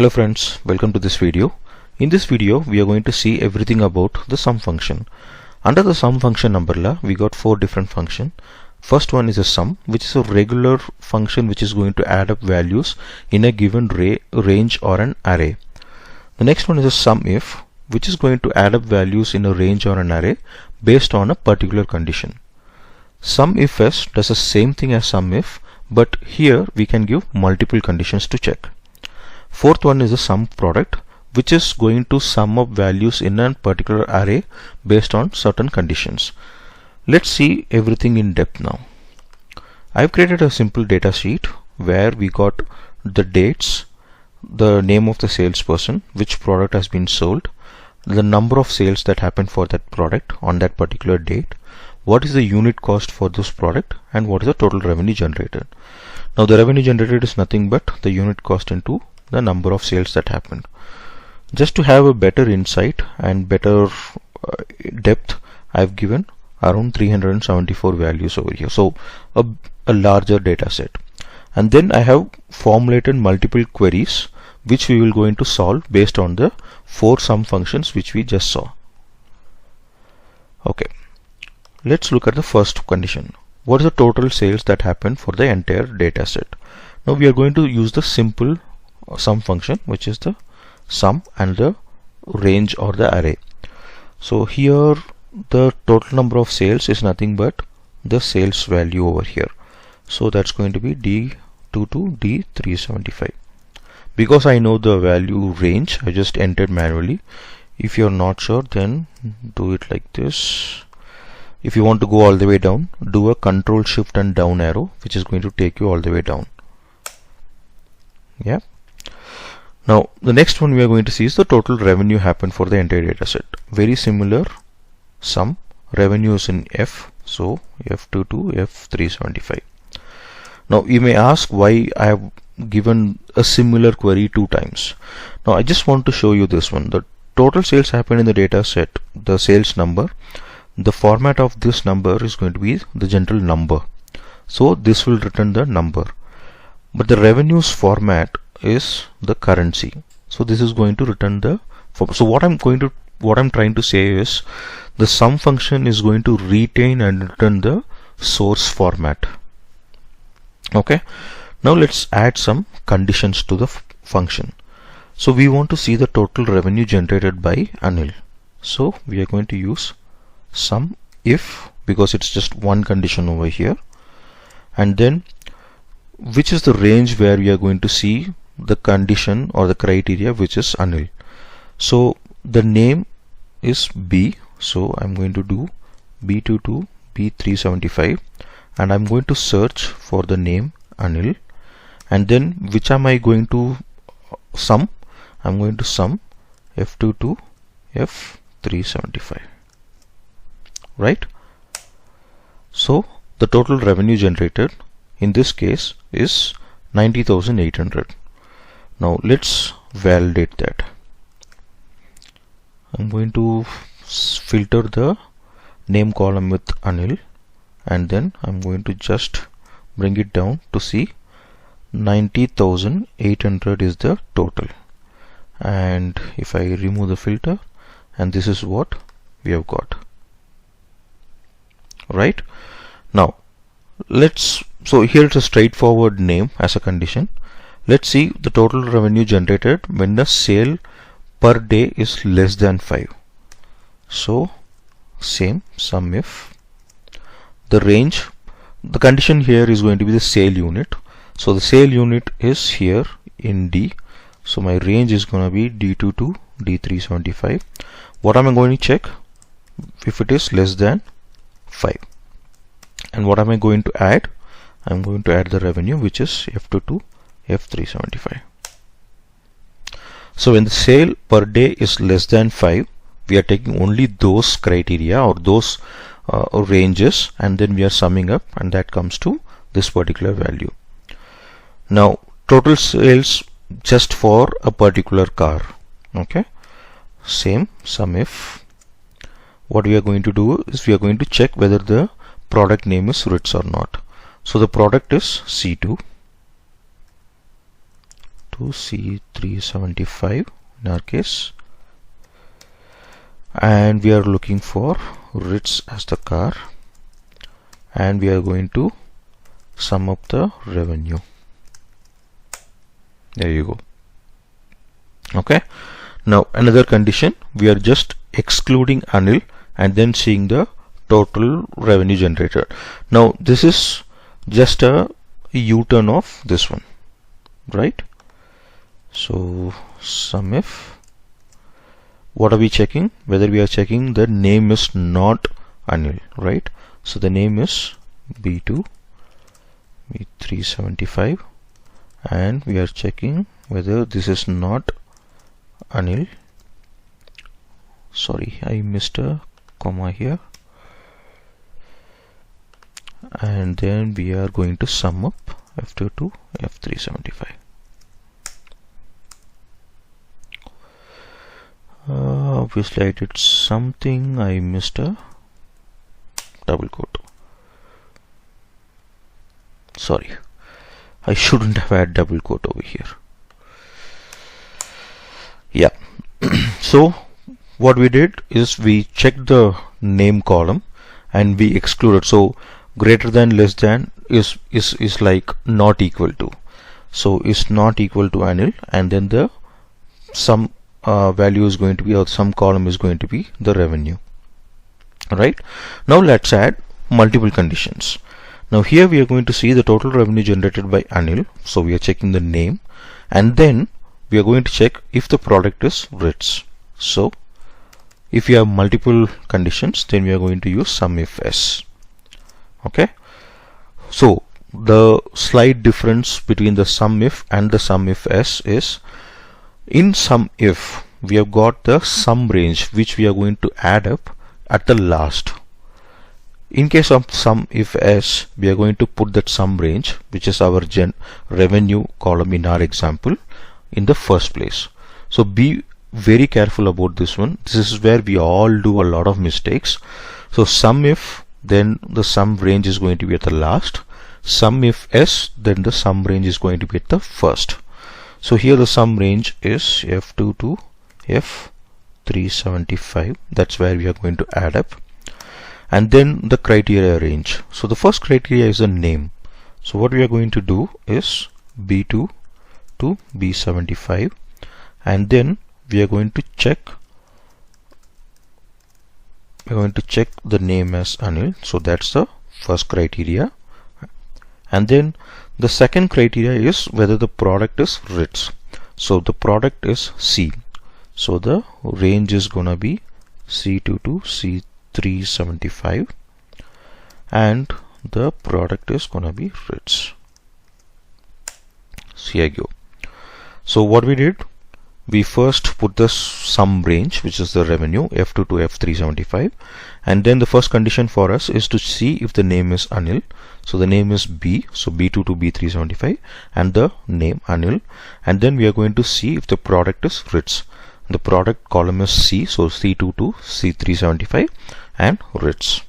Hello friends, welcome to this video. In this video we are going to see everything about the sum function. Under the sum function umbrella we got four different functions. First one is a sum, which is a regular function which is going to add up values in a given range or an array. The next one is a sumif, which is going to add up values in a range or an array based on a particular condition. Sumifs does the same thing as sumif, but here we can give multiple conditions to check. Fourth one is a Sumproduct, which is going to sum up values in a particular array based on certain conditions. Let's see everything in depth now. I've created a simple data sheet where we got the dates, the name of the salesperson, which product has been sold, the number of sales that happened for that product on that particular date, what is the unit cost for this product, and what is the total revenue generated. Now the revenue generated is nothing but the unit cost into the number of sales that happened. Just to have a better insight and better depth, I've given around 374 values over here, so a larger data set. And then I have formulated multiple queries which we will going to solve based on the four sum functions which we just saw. Okay, let's look at the first condition. What is the total sales that happened for the entire data set? Now we are going to use the simple sum function, which is the sum and the range or the array. So here the total number of sales is nothing but the sales value over here, so that's going to be D2 to D375. Because I know the value range, I just entered manually. If you're not sure, then do it like this. If you want to go all the way down, do a Control Shift and down arrow, which is going to take you all the way down. Yeah. Now the next one we are going to see is the total revenue happened for the entire data set. Very similar sum, revenue is in F, so F2 to F375. Now you may ask why I have given a similar query two times. Now I just want to show you this one. The total sales happened in the data set, the sales number. The format of this number is going to be the general number, so this will return the number. But the revenues format is the currency, so this is going to return the format. So what I'm trying to say is the sum function is going to retain and return the source format. Okay, now let's add some conditions to the function. So we want to see the total revenue generated by Anil, so we are going to use sum if, because it's just one condition over here, and then which is the range where we are going to see the condition or the criteria, which is Anil. So the name is B, so I'm going to do B2 to B375, and I'm going to search for the name Anil. And then which am I going to sum? I'm going to sum F2 to F375, right? So the total revenue generated in this case is 90,800. Now let's validate that. I'm going to filter the name column with Anil, and then I'm going to just bring it down to see 90,800 is the total. And if I remove the filter, and this is what we have got, right? Now so here it's a straightforward name as a condition. Let's see the total revenue generated when the sale per day is less than 5. So same sum if the range, the condition here is going to be the sale unit, so the sale unit is here in D, so my range is going to be D2 to D375. What am I going to check? If it is less than 5. And what am I going to add? I'm going to add the revenue, which is F2 to F375. So when the sale per day is less than 5, we are taking only those criteria or those ranges, and then we are summing up, and that comes to this particular value. Now total sales just for a particular car. Okay, same sum if. What we are going to do is we are going to check whether the product name is Ritz or not. So the product is C2. to C375 in our case, and we are looking for Ritz as the car, and we are going to sum up the revenue. There you go. Okay, now another condition, we are just excluding Anil and then seeing the total revenue generated. Now this is just a U-turn of this one, right? So Sumif, what are we checking? Whether we are checking the name is not Anil, right? So the name is B2 B375, and we are checking whether this is not Anil. Sorry, I missed a comma here. And then we are going to sum up F2 to F375. Obviously I did something, I missed a double quote. Sorry, I shouldn't have had double quote over here. Yeah. So what we did is we checked the name column and we excluded. So greater than, less than is like not equal to. So is not equal to Anil, and then the sum value is going to be, or some column is going to be the revenue. Right. Now let's add multiple conditions. Now here we are going to see the total revenue generated by Anil. So we are checking the name, and then we are going to check if the product is Ritz. So if you have multiple conditions, then we are going to use Sumifs. Okay. So the slight difference between the Sumif and the Sumifs is, in Sumif we have got the sum range which we are going to add up at the last. In case of Sumifs, we are going to put that sum range, which is our revenue column in our example, in the first place. So be very careful about this one. This is where we all do a lot of mistakes. So Sumif, then the sum range is going to be at the last. Sumifs, then the sum range is going to be at the first. So here the sum range is F2 to F375. That's where we are going to add up. And then the criteria range. So the first criteria is a name. So what we are going to do is B2 to B75, and then we are going to check the name as Anil. So that's the first criteria. And then the second criteria is whether the product is Ritz. So the product is C. So the range is gonna be C2 to C375, and the product is gonna be Ritz. See, I go. So what we did, we first put the sum range, which is the revenue, F2 to F375, and then the first condition for us is to see if the name is Anil. So the name is B, so B2 to B375, and the name Anil, and then we are going to see if the product is Ritz. The product column is C, so C2 to C375 and Ritz.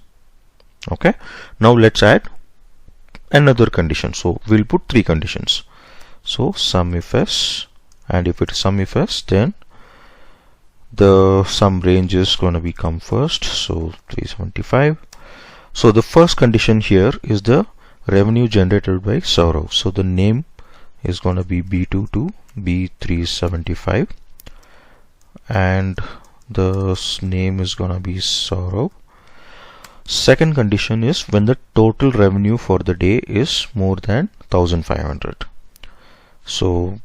Okay, now let's add another condition. So we'll put three conditions. So Sumifs, and if it is Sumifs, then the sum range is going to become first, so 375. So the first condition here is the revenue generated by Saurav. So the name is going to be B2 to B375, and the name is going to be Saurav. Second condition is when the total revenue for the day is more than 1500. So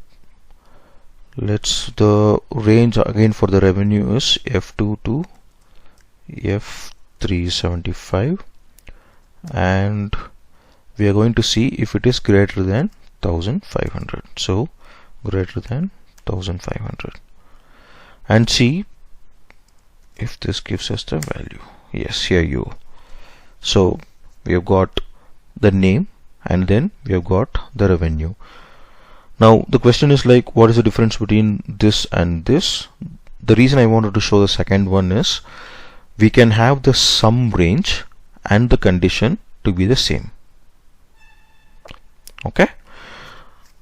the range again for the revenue is F2 to F375, and we are going to see if it is greater than 1500. So greater than 1500, and see if this gives us the value. Yes, here you go. So we have got the name, and then we have got the revenue. Now the question is like, what is the difference between this and this? The reason I wanted to show the second one is we can have the sum range and the condition to be the same. Okay.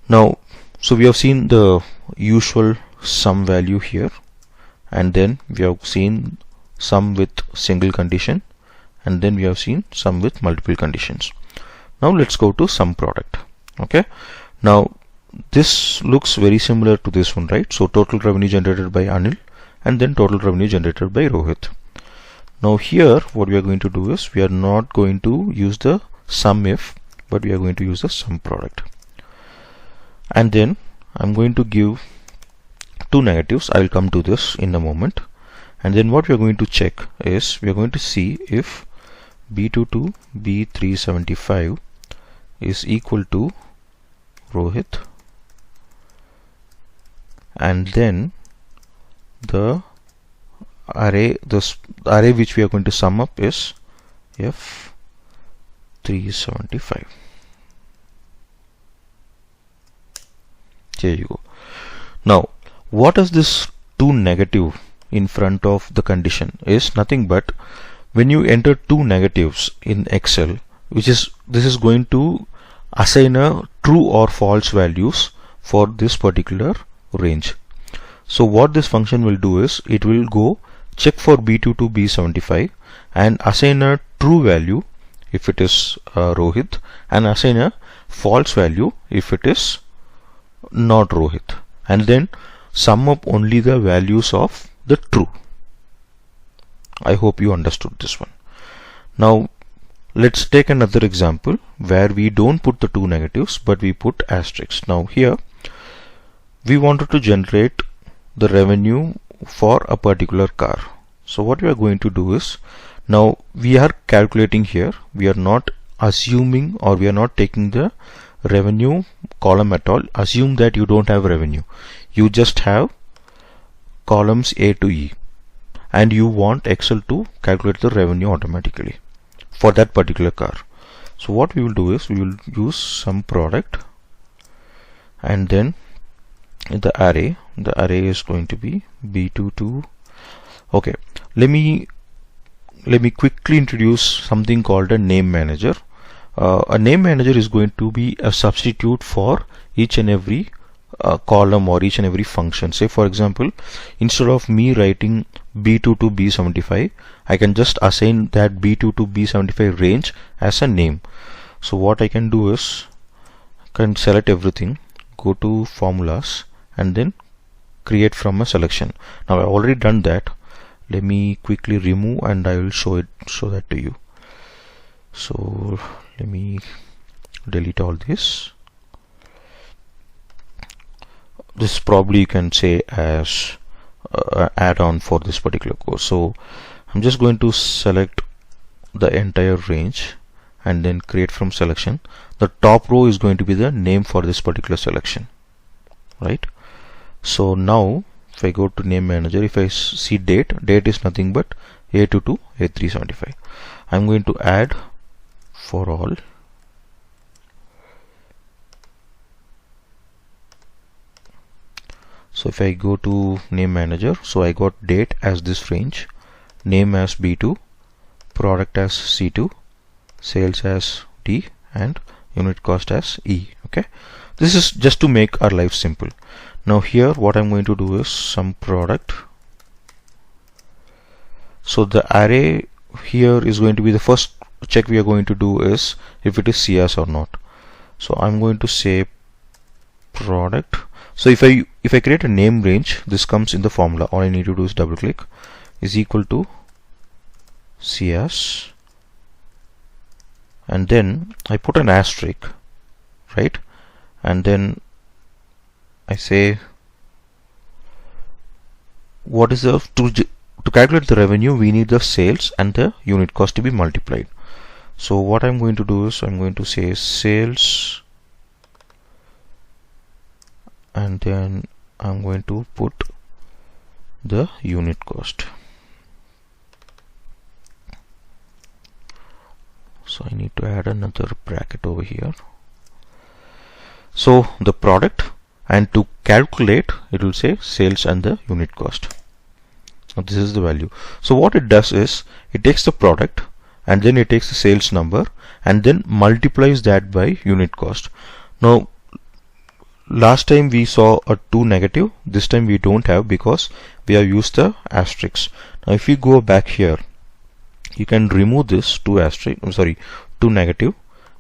Now So we have seen the usual sum value here, and then we have seen sum with single condition, and then we have seen sum with multiple conditions. Now let's go to sum product. Okay, now this looks very similar to this one, right? So total revenue generated by Anil and then total revenue generated by Rohit. Now here what we are going to do is we are not going to use the Sumif, but we are going to use the sum product. And then I'm going to give two negatives. I will come to this in a moment. And then what we are going to check is we are going to see if B22 B375 is equal to Rohit, and then the array which we are going to sum up is F375. Here you go. Now what is this two negative in front of the condition is nothing but when you enter two negatives in Excel, this is going to assign a true or false values for this particular range. So what this function will do is it will go check for B22 B75 and assign a true value if it is Rohit, and assign a false value if it is not Rohit, and then sum up only the values of the true. I hope you understood this one. Now let's take another example where we don't put the two negatives but we put asterisks. Now here we wanted to generate the revenue for a particular car. So what we are going to do is, now we are calculating here, we are not assuming or we are not taking the revenue column at all. Assume that you don't have revenue, you just have columns A to E, and you want Excel to calculate the revenue automatically for that particular car. So what we will do is we will use sum product, and then the array is going to be B22. Okay, let me quickly introduce something called a name manager. A name manager is going to be a substitute for each and every column or each and every function. Say for example, instead of me writing B22 B75, I can just assign that B22 B75 range as a name. So what I can do is I can select everything, go to formulas, and then create from a selection. Now I've already done that. Let me quickly remove and I will show that to you. So let me delete all this. This probably you can say as add-on for this particular course. So I'm just going to select the entire range and then create from selection. The top row is going to be the name for this particular selection, right? So now if I go to name manager, if I see date is nothing but A22 A375. I'm going to add for all. So if I go to name manager, so I got date as this range, name as B2, product as C2, sales as D, and unit cost as E. Okay, this is just to make our life simple. Now here what I'm going to do is sum product. So the array here is going to be the first check we are going to do is if it is CS or not. So I'm going to say product. So if I create a name range, this comes in the formula. All I need to do is double click, is equal to CS, and then I put an asterisk, right? And then I say what is the to calculate the revenue, we need the sales and the unit cost to be multiplied. So what I'm going to do is I'm going to say sales, and then I'm going to put the unit cost. So I need to add another bracket over here. So the product, and to calculate it will say sales and the unit cost. Now this is the value. So what it does is it takes the product and then it takes the sales number and then multiplies that by unit cost. Now last time we saw a 2 negative, this time we don't have because we have used the asterisk. Now if we go back here, you can remove this 2 asterisk, I'm sorry, 2 negative,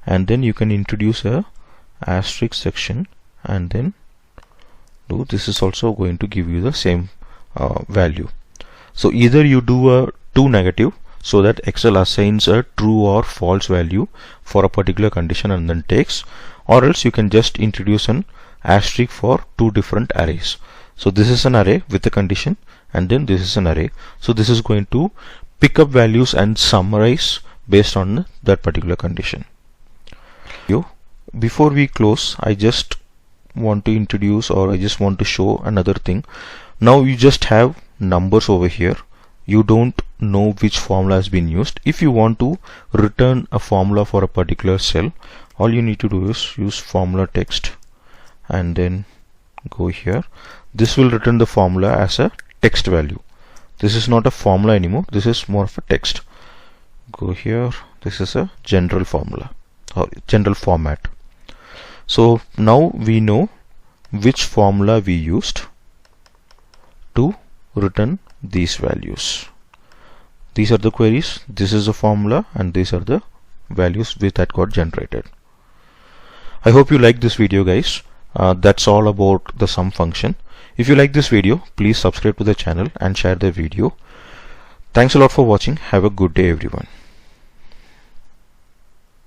and then you can introduce a asterisk section, and then do this is also going to give you the same value. So either you do a 2 negative so that Excel assigns a true or false value for a particular condition and then takes, or else you can just introduce an asterisk for 2 different arrays. So this is an array with a condition, and then this is an array. So this is going to pick up values and summarize based on that particular condition. Before we close, I just want to introduce, or I just want to show another thing. Now you just have numbers over here. You don't know which formula has been used. If you want to return a formula for a particular cell, all you need to do is use formula text and then go here. This will return the formula as a text value. This is not a formula anymore, this is more of a text. Go here, this is a general formula or general format. So now we know which formula we used to return these values. These are the queries, this is the formula, and these are the values that got generated. I hope you like this video, guys. That's all about the sum function. If you like this video, please subscribe to the channel and share the video. Thanks a lot for watching. Have a good day, everyone.